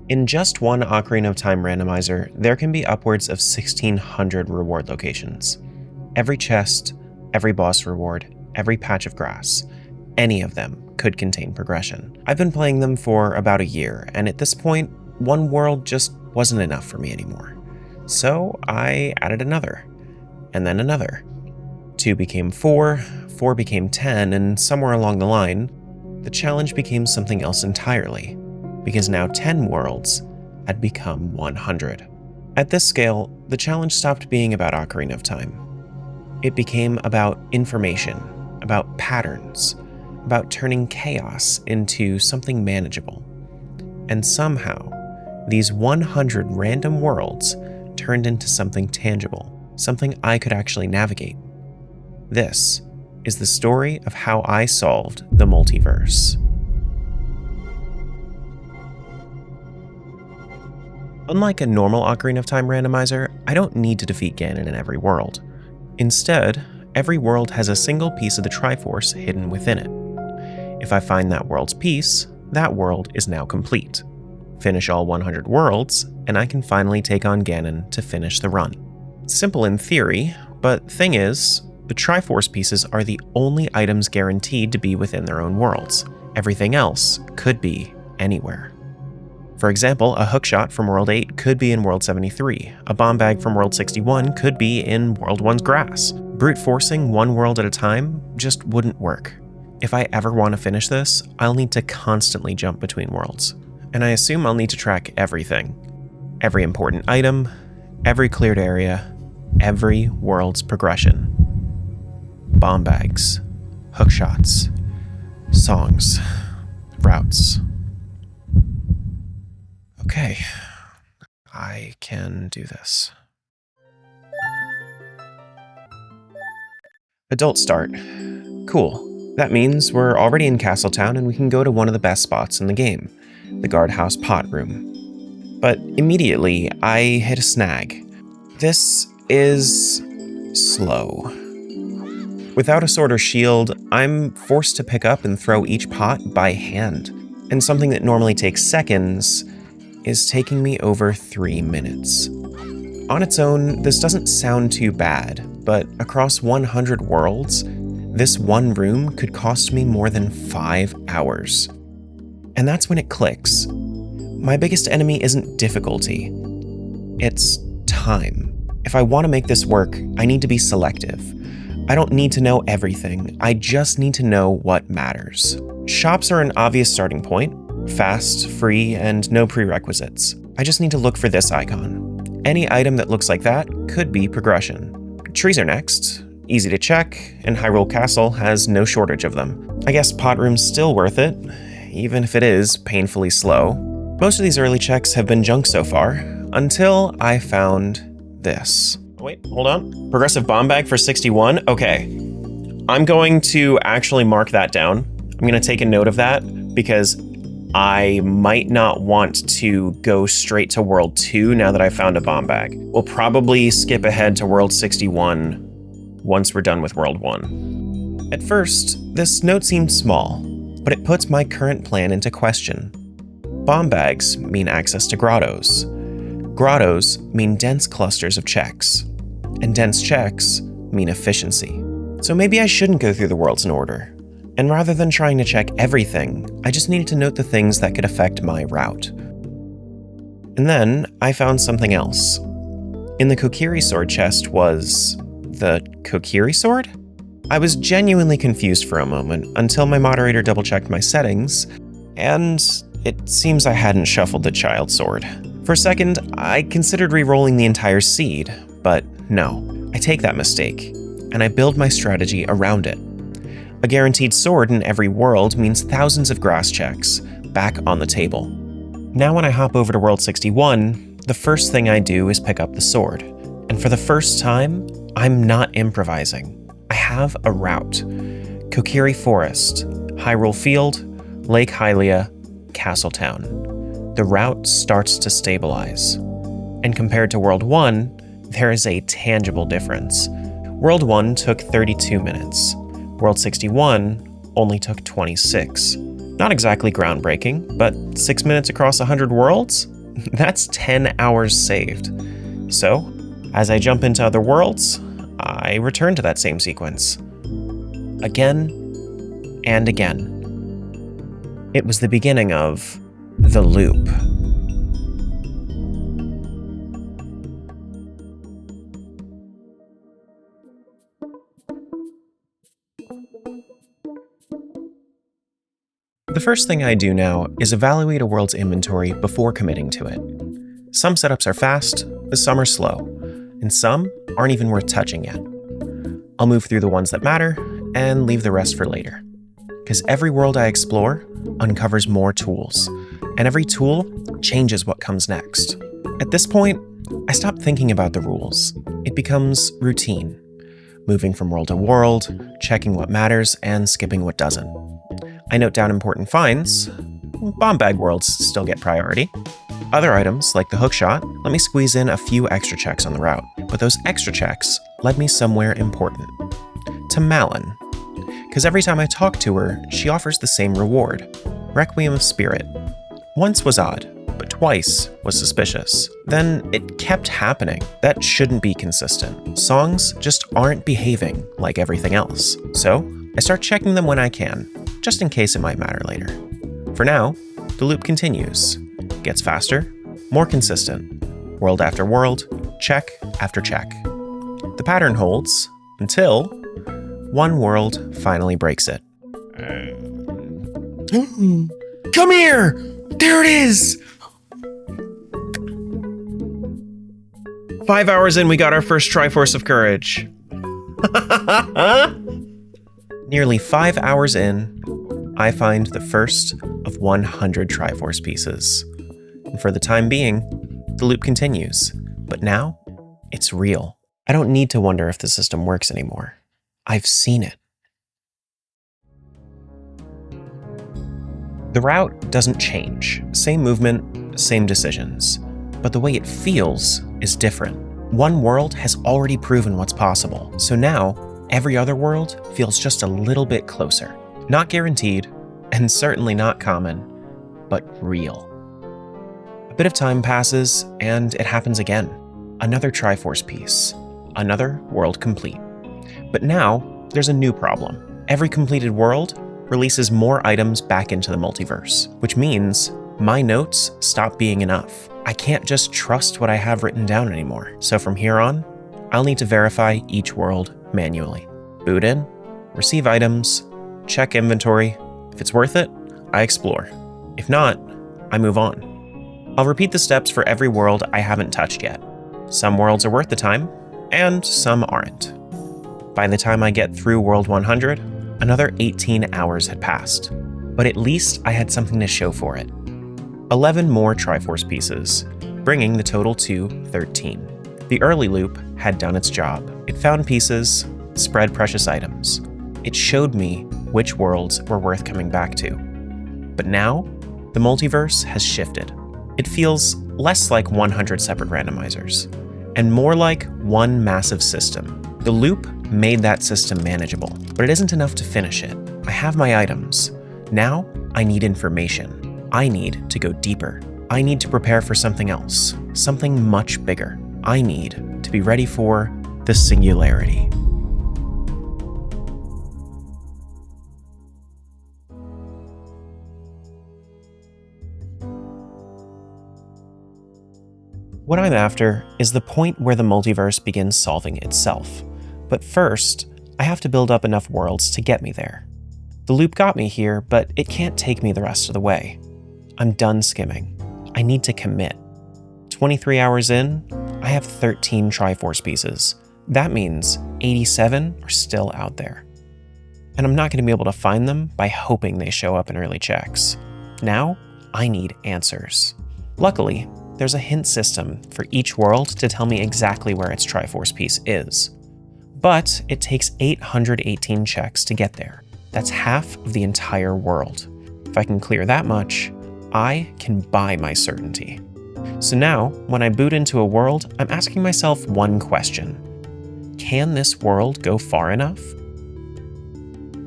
In just one Ocarina of Time Randomizer, there can be upwards of 1,600 reward locations. Every chest, every boss reward, every patch of grass, any of them could contain progression. I've been playing them for about a year, and at this point, one world just wasn't enough for me anymore. So I added another, and then another. 2 became 4, 4 became 10, and somewhere along the line, the challenge became something else entirely, because now 10 worlds had become 100. At this scale, the challenge stopped being about Ocarina of Time. It became about information, about patterns, about turning chaos into something manageable. And somehow, these 100 random worlds turned into something tangible, something I could actually navigate. This is the story of how I solved the multiverse. Unlike a normal Ocarina of Time randomizer, I don't need to defeat Ganon in every world. Instead, every world has a single piece of the Triforce hidden within it. If I find that world's piece, that world is now complete. Finish all 100 worlds, and I can finally take on Ganon to finish the run. Simple in theory, but thing is, the Triforce pieces are the only items guaranteed to be within their own worlds. Everything else could be anywhere. For example, a hookshot from World 8 could be in World 73, a bomb bag from World 61 could be in World 1's grass. Brute forcing one world at a time just wouldn't work. If I ever want to finish this, I'll need to constantly jump between worlds. And I assume I'll need to track everything. Every important item, every cleared area, every world's progression. Bomb bags, hookshots, songs, routes. Okay, I can do this. Adult start. Cool. That means we're already in Castletown and we can go to one of the best spots in the game, the guardhouse pot room. But immediately, I hit a snag. This is slow. Without a sword or shield, I'm forced to pick up and throw each pot by hand. And something that normally takes seconds is taking me over 3 minutes. On its own, this doesn't sound too bad, but across 100 worlds, this one room could cost me more than 5 hours. And that's when it clicks. My biggest enemy isn't difficulty, it's time. If I want to make this work, I need to be selective. I don't need to know everything, I just need to know what matters. Shops are an obvious starting point, fast, free, and no prerequisites. I just need to look for this icon. Any item that looks like that could be progression. Trees are next. Easy to check, and Hyrule Castle has no shortage of them. I guess Pot Room's still worth it, even if it is painfully slow. Most of these early checks have been junk so far, until I found this. Wait, hold on. Progressive bomb bag for 61? Okay. I'm going to actually mark that down. I'm going to take a note of that, because I might not want to go straight to World 2 now that I found a bomb bag. We'll probably skip ahead to World 61 once we're done with World 1. At first, this note seemed small, but it puts my current plan into question. Bomb bags mean access to grottos. Grottos mean dense clusters of checks. And dense checks mean efficiency. So maybe I shouldn't go through the worlds in order. And rather than trying to check everything, I just needed to note the things that could affect my route. And then I found something else. In the Kokiri sword chest was the Kokiri sword? I was genuinely confused for a moment until my moderator double-checked my settings, and it seems I hadn't shuffled the child sword. For a second, I considered re-rolling the entire seed, but no, I take that mistake, and I build my strategy around it. A guaranteed sword in every world means thousands of grass checks, back on the table. Now when I hop over to World 61, the first thing I do is pick up the sword. And for the first time, I'm not improvising. I have a route. Kokiri Forest, Hyrule Field, Lake Hylia, Castletown. The route starts to stabilize. And compared to World 1, there is a tangible difference. World 1 took 32 minutes. World 61 only took 26. Not exactly groundbreaking, but 6 minutes across 100 worlds? That's 10 hours saved. So, as I jump into other worlds, I return to that same sequence. Again and again. It was the beginning of the loop. The first thing I do now is evaluate a world's inventory before committing to it. Some setups are fast, some are slow, and some aren't even worth touching yet. I'll move through the ones that matter and leave the rest for later. Because every world I explore uncovers more tools, and every tool changes what comes next. At this point, I stop thinking about the rules. It becomes routine, moving from world to world, checking what matters, and skipping what doesn't. I note down important finds. Bomb bag worlds still get priority. Other items, like the hookshot, let me squeeze in a few extra checks on the route. But those extra checks led me somewhere important. To Malin. Because every time I talk to her, she offers the same reward. Requiem of Spirit. Once was odd, but twice was suspicious. Then it kept happening. That shouldn't be consistent. Songs just aren't behaving like everything else. So, I start checking them when I can, just in case it might matter later. For now, the loop continues. Gets faster, more consistent. World after world, check after check. The pattern holds until one world finally breaks it. Come here! There it is! 5 hours in, we got our first Triforce of Courage. Nearly 5 hours in, I find the first of 100 Triforce pieces. And for the time being, the loop continues. But now, it's real. I don't need to wonder if the system works anymore. I've seen it. The route doesn't change. Same movement, same decisions. But the way it feels is different. One world has already proven what's possible. So now, every other world feels just a little bit closer. Not guaranteed, and certainly not common, but real. A bit of time passes, and it happens again. Another Triforce piece. Another world complete. But now, there's a new problem. Every completed world releases more items back into the multiverse, which means my notes stop being enough. I can't just trust what I have written down anymore. So from here on, I'll need to verify each world manually. Boot in, receive items, check inventory. If it's worth it, I explore. If not, I move on. I'll repeat the steps for every world I haven't touched yet. Some worlds are worth the time, and some aren't. By the time I get through World 100, another 18 hours had passed. But at least I had something to show for it. 11 more Triforce pieces, bringing the total to 13. The early loop had done its job. It found pieces, spread precious items. It showed me which worlds were worth coming back to. But now, the multiverse has shifted. It feels less like 100 separate randomizers, and more like one massive system. The loop made that system manageable, but it isn't enough to finish it. I have my items. Now, I need information. I need to go deeper. I need to prepare for something else, something much bigger. I need to be ready for the Singularity. What I'm after is the point where the multiverse begins solving itself. But first, I have to build up enough worlds to get me there. The loop got me here, but it can't take me the rest of the way. I'm done skimming. I need to commit. 23 hours in, I have 13 Triforce pieces. That means 87 are still out there. And I'm not going to be able to find them by hoping they show up in early checks. Now, I need answers. Luckily, there's a hint system for each world to tell me exactly where its Triforce piece is. But it takes 818 checks to get there. That's half of the entire world. If I can clear that much, I can buy my certainty. So now, when I boot into a world, I'm asking myself one question. Can this world go far enough?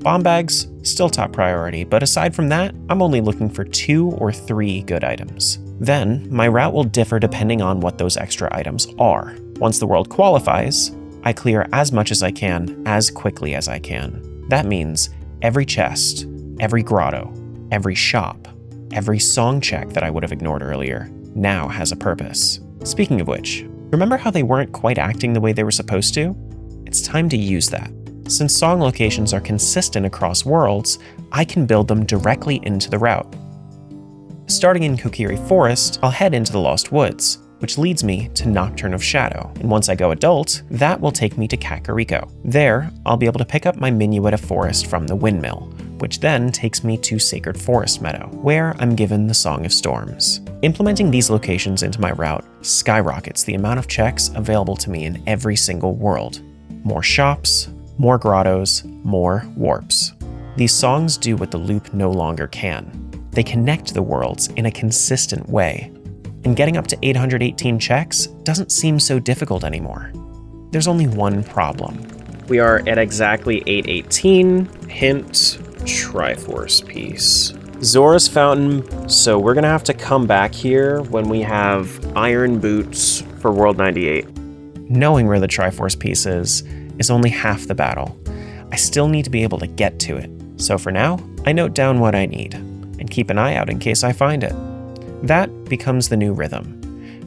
Bomb bags, still top priority, but aside from that, I'm only looking for 2 or 3 good items. Then, my route will differ depending on what those extra items are. Once the world qualifies, I clear as much as I can, as quickly as I can. That means every chest, every grotto, every shop, every song check that I would have ignored earlier, now has a purpose. Speaking of which, remember how they weren't quite acting the way they were supposed to? It's time to use that. Since song locations are consistent across worlds, I can build them directly into the route. Starting in Kokiri Forest, I'll head into the Lost Woods, which leads me to Nocturne of Shadow, and once I go adult, that will take me to Kakariko. There, I'll be able to pick up my Minuetta Forest from the Windmill, which then takes me to Sacred Forest Meadow, where I'm given the Song of Storms. Implementing these locations into my route skyrockets the amount of checks available to me in every single world. More shops, more grottos, more warps. These songs do what the loop no longer can. They connect the worlds in a consistent way, and getting up to 818 checks doesn't seem so difficult anymore. There's only one problem. We are at exactly 818, hint, Triforce piece. Zora's Fountain, so we're gonna have to come back here when we have Iron Boots for World 98. Knowing where the Triforce piece is only half the battle. I still need to be able to get to it. So for now, I note down what I need, and keep an eye out in case I find it. That becomes the new rhythm.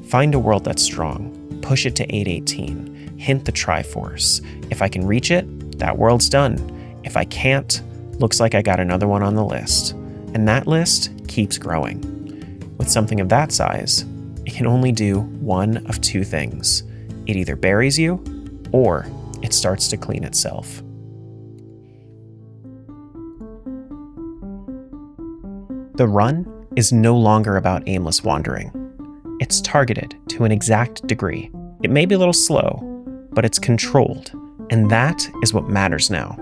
Find a world that's strong, push it to 818, hint the Triforce. If I can reach it, that world's done. If I can't, looks like I got another one on the list. And that list keeps growing. With something of that size, it can only do one of two things. It either buries you, or it starts to clean itself. The run is no longer about aimless wandering. It's targeted to an exact degree. It may be a little slow, but it's controlled, and that is what matters now.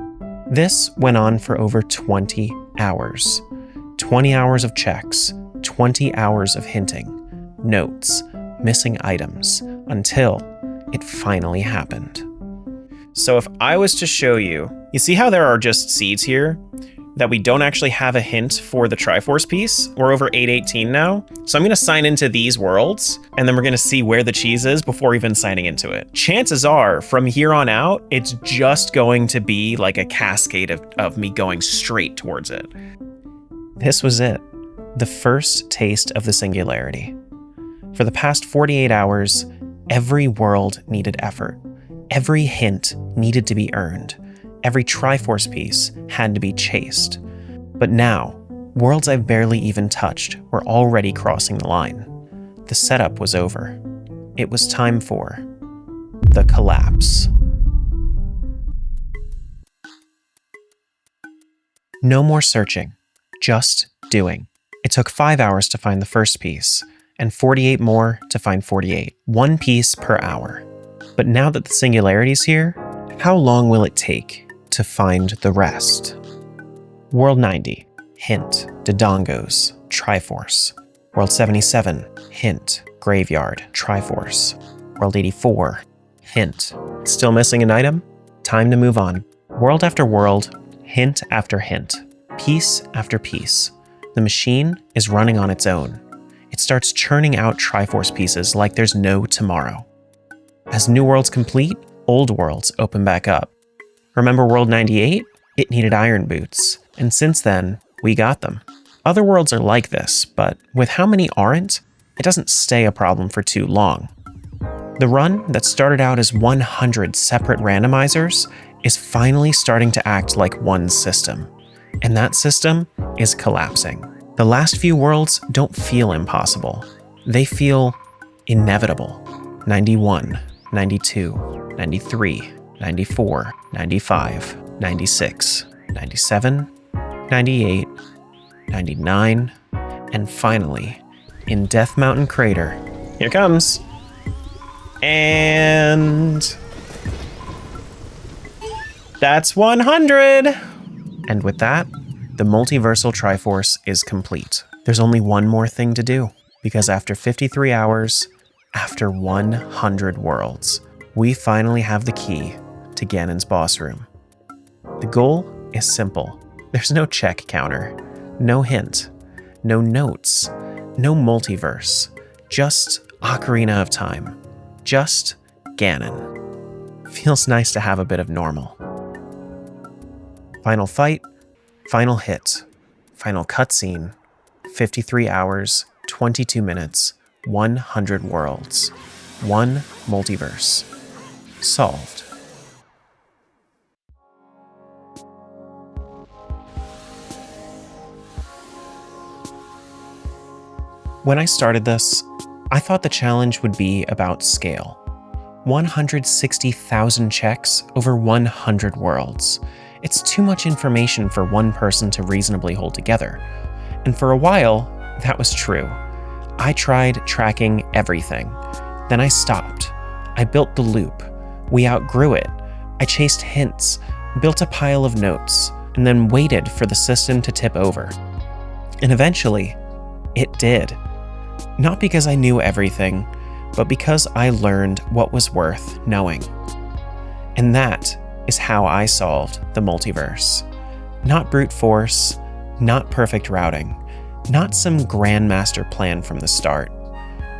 This went on for over 20 hours. 20 hours of checks, 20 hours of hinting, notes, missing items, until it finally happened. So if I was to show you, you see how there are just seeds here? That we don't actually have a hint for the Triforce piece. We're over 818 now. So I'm gonna sign into these worlds, and then we're gonna see where the cheese is before even signing into it. Chances are, from here on out, it's just going to be like a cascade of me going straight towards it. This was it. The first taste of the Singularity. For the past 48 hours, every world needed effort. Every hint needed to be earned. Every Triforce piece had to be chased. But now, worlds I've barely even touched were already crossing the line. The setup was over. It was time for the collapse. No more searching, just doing. It took 5 hours to find the first piece, and 48 more to find 48. One piece per hour. But now that the Singularity's here, how long will it take to find the rest? World 90, hint, Dodongos, Triforce. World 77, hint, Graveyard, Triforce. World 84, hint, still missing an item? Time to move on. World after world, hint after hint, piece after piece. The machine is running on its own. It starts churning out Triforce pieces like there's no tomorrow. As new worlds complete, old worlds open back up. Remember World 98? It needed Iron Boots, and since then, we got them. Other worlds are like this, but with how many aren't, it doesn't stay a problem for too long. The run that started out as 100 separate randomizers is finally starting to act like one system, and that system is collapsing. The last few worlds don't feel impossible. They feel inevitable. 91, 92, 93, 94, 95, 96, 97, 98, 99, and finally, in Death Mountain Crater, here comes. And that's 100! And with that, the multiversal Triforce is complete. There's only one more thing to do, because after 53 hours, after 100 worlds, we finally have the key to Ganon's boss room. The goal is simple. There's no check counter, no hint, no notes, No multiverse. Just Ocarina of Time. Just Ganon. Feels nice to have a bit of normal. Final fight, final hit, final cutscene, 53 hours, 22 minutes, 100 worlds, one multiverse. Solved. When I started this, I thought the challenge would be about scale. 160,000 checks over 100 worlds. It's too much information for one person to reasonably hold together. And for a while, that was true. I tried tracking everything. Then I stopped. I built the loop. We outgrew it. I chased hints, built a pile of notes, and then waited for the system to tip over. And eventually, it did. Not because I knew everything, but because I learned what was worth knowing. And that is how I solved the multiverse. Not brute force, not perfect routing, not some grandmaster plan from the start.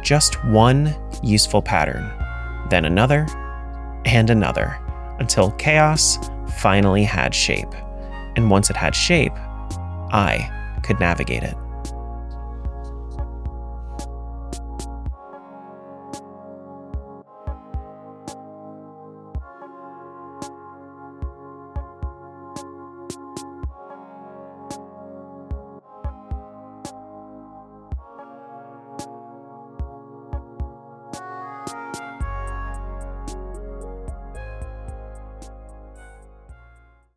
Just one useful pattern, then another, and another, until chaos finally had shape. And once it had shape, I could navigate it.